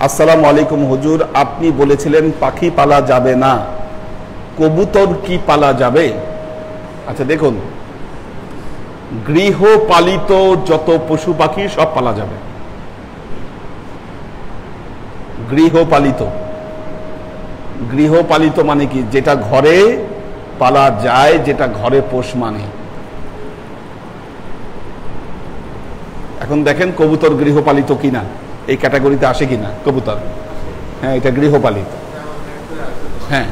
আসসালামু আলাইকুম হুজুর, আপনি বলেছিলেন পাখি পালা যাবে না, কবুতর কি পালা যাবে? আচ্ছা দেখুন, গৃহপালিত যত পশু পাখি সব পালা যাবে। গৃহপালিত মানে কি? যেটা ঘরে পালা যায়, যেটা ঘরে পোষ মানে। এখন দেখেন কবুতর গৃহপালিত কিনা, এই ক্যাটাগরিতে আসে কিনা কবুতর। হ্যাঁ, এটা গৃহপালিত। হ্যাঁ,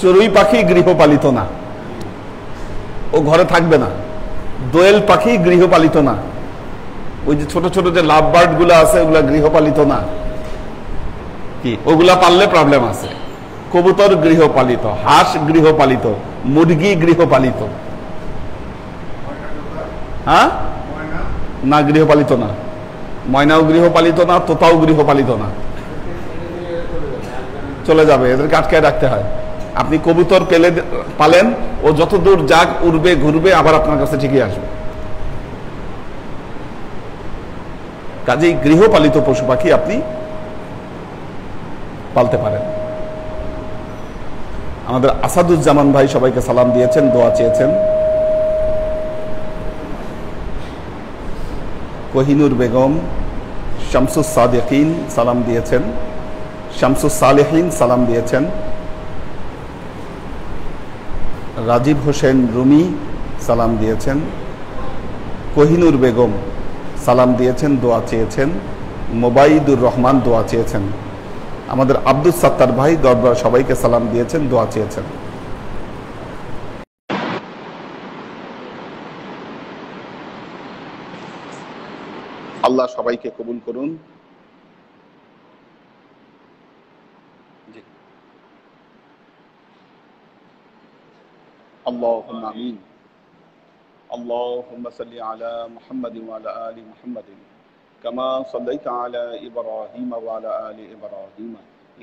চড়ুই পাখি গৃহপালিত না, ও ঘরে থাকবে না। দোয়েল পাখি গৃহপালিত না। ওই যে ছোট ছোট যে লাভ বার্ড গুলো আছে, ওগুলা গৃহপালিত না। কি ওগুলা পাললে প্রবলেম আছে। কবুতর গৃহপালিত, হাঁস গৃহপালিত, মুরগি গৃহপালিত। হ্যাঁ না, গৃহপালিত না। ময়নাও গৃহপালিত না, তোতাও গৃহপালিত না। চলে যাবে, এদেরকে আটকায় রাখতে হয়। আপনি কবুতর পালেন, ও যতদূর যাক উড়বে ঘুরবে, আবার আপনার কাছে ঠিকই আসবে। কাজেই গৃহপালিত পশু পাখি আপনি পালতে পারেন। আমাদের আসাদুজ্জামান ভাই সবাইকে সালাম দিয়েছেন, দোয়া চেয়েছেন। কোহিনুর বেগম, শামসুস সাদিকিন সালাম দিয়েছেন। শামসুস সালেহিন সালাম দিয়েছেন। রাজীব হোসেন রুমি সালাম দিয়েছেন। কোহিনুর বেগম সালাম দিয়েছেন, দোয়া চেয়েছেন। মোবাইদুর রহমান দোয়া চেয়েছেন। আমাদের আব্দুস সাত্তার ভাই দরবার সবাইকে সালাম দিয়েছেন, দোয়া চেয়েছেন। আল্লাহ সবাইকে কবুল করুন। اللهم آمين. اللهم صل على محمد وعلى آل محمد كما صليت على إبراهيم وعلى آل إبراهيم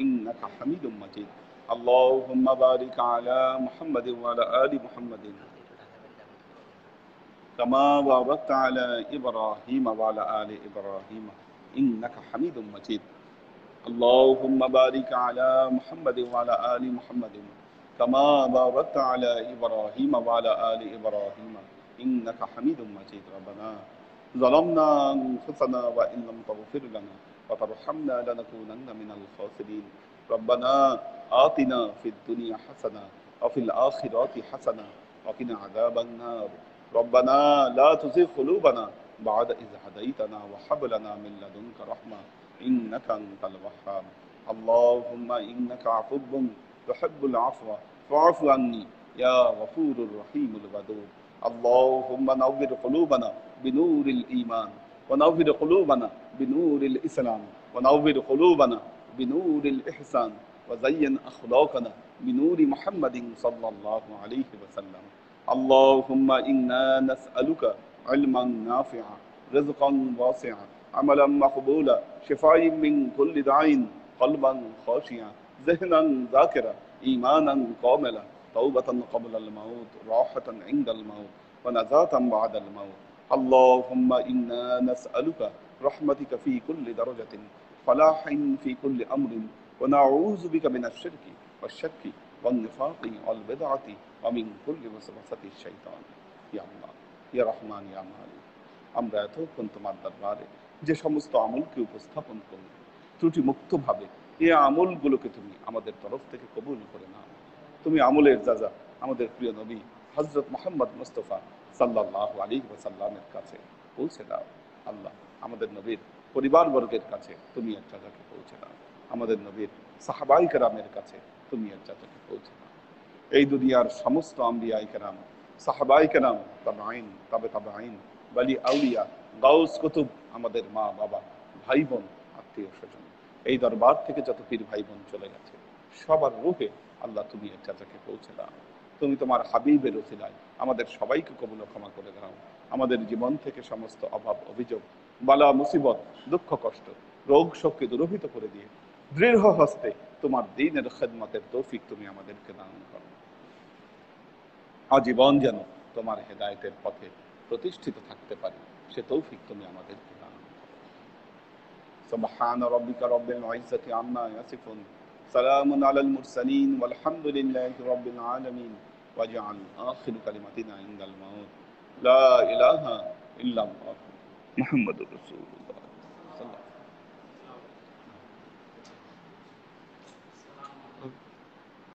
إنك حميد مجيد. اللهم بارك على محمد وعلى آل محمد كما باركت على إبراهيم وعلى آل إبراهيم إنك حميد مجيد. اللهم بارك على محمد وعلى آل محمد كما باركت على إبراهيم وعلى آل إبراهيم إنك حميد مجيد. ربنا ظلمنا أنفسنا وإن لم تغفر لنا وترحمنا لنكونن من الخاسرين. ربنا آتنا في الدنيا حسنة وفي الآخرة حسنة وقنا عذاب النار. ربنا لا تزغ قلوبنا بعد إذ هديتنا وهب لنا من لدنك رحمة إنك أنت الوهاب. اللهم إنك عفو تحب العفو فاعف عني يا غفور الرحيم الودود. اللهم نور قلوبنا بنور الإيمان ونور قلوبنا بنور الإسلام ونور قلوبنا بنور الإحسان وزين أخلاقنا بنور محمد صلى الله عليه وسلم. اللهم إنا نسألك علما نافعا رزقا واسعا عملا مقبولا شفاء من كل داء قلبا خاشعا ذهنا ذاكرا إيمانا كاملا توبة قبل الموت راحة عند الموت ونجاة بعد الموت. اللهم إنا نسألك رحمتك في كل درجة فلاح في كل أمر ونعوذ بك من الشرك والشك والنفاق والبدعة ومن كل وسوسة الشيطان. يا الله يا رحمن يا مالك আমরা এতক্ষণ তোমার দরবারে যে সমস্ত আমলকে উপস্থাপন করলাম ত্রুটি মুক্তভাবে এই আমলগুলোকে তুমি আমাদের তরফ থেকে কবুল করে নাও। তুমি আমলের যাজা আমাদের প্রিয় নবী হযরত মুহাম্মদ মুস্তাফা সাল্লাল্লাহু আলাইহি ওয়াসাল্লামের কাছে পৌঁছে দাও। আল্লাহ আমাদের নবীর পরিবারবর্গের কাছে তুমি এর যাজাকে পৌঁছে দাও। আমাদের নবীর সাহাবায়ে কেরামের কাছে তুমি এর যাজাকে পৌঁছে দাও। এই দুনিয়ার সমস্ত আম্বিয়ায়ে কেরাম সাহাবায়ে কেরাম তাবেঈন তাবেঈন ওয়ালি আউলিয়া গাউস কুতুব আমাদের মা বাবা ভাই বোন আত্মীয় স্বজন এই দরবার থেকে যত পীর ভাই বোন চলে গেছে সবার রূহে আল্লাহ তুমি এর যাজাকে পৌঁছে দাও। তুমি তোমার হাবিবের ওসিলায় আমাদের সবাইকে কবুল ক্ষমা করে দাও। আমাদের জীবন থেকে সমস্ত অভাব অভিযোগ বালা মুসিবত দুঃখ কষ্ট রোগ শোককে দূরীভূত করে দিয়ে দৃঢ় হস্তে তোমার দ্বীনের খেদমতের তৌফিক তুমি আমাদেরকে দান করো। আজীবন যেন তোমার হেদায়েতের পথে প্রতিষ্ঠিত থাকতে পারি সে তৌফিক তুমি আমাদেরকে দান করো। সুবহান রাব্বিকা রাব্বিল ইজ্জাতি আম্মা ইয়াসিফুন সালামুন আলাল মুরসালিন ওয়ালহামদুলিল্লাহি রাব্বিল আলামিন ওয়াজআল আখিরু কালিমাতিনা ইনদাল মাউত লা ইলাহা ইল্লাল্লাহ মুহাম্মাদুর রাসূলুল্লাহ সাল্লাল্লাহু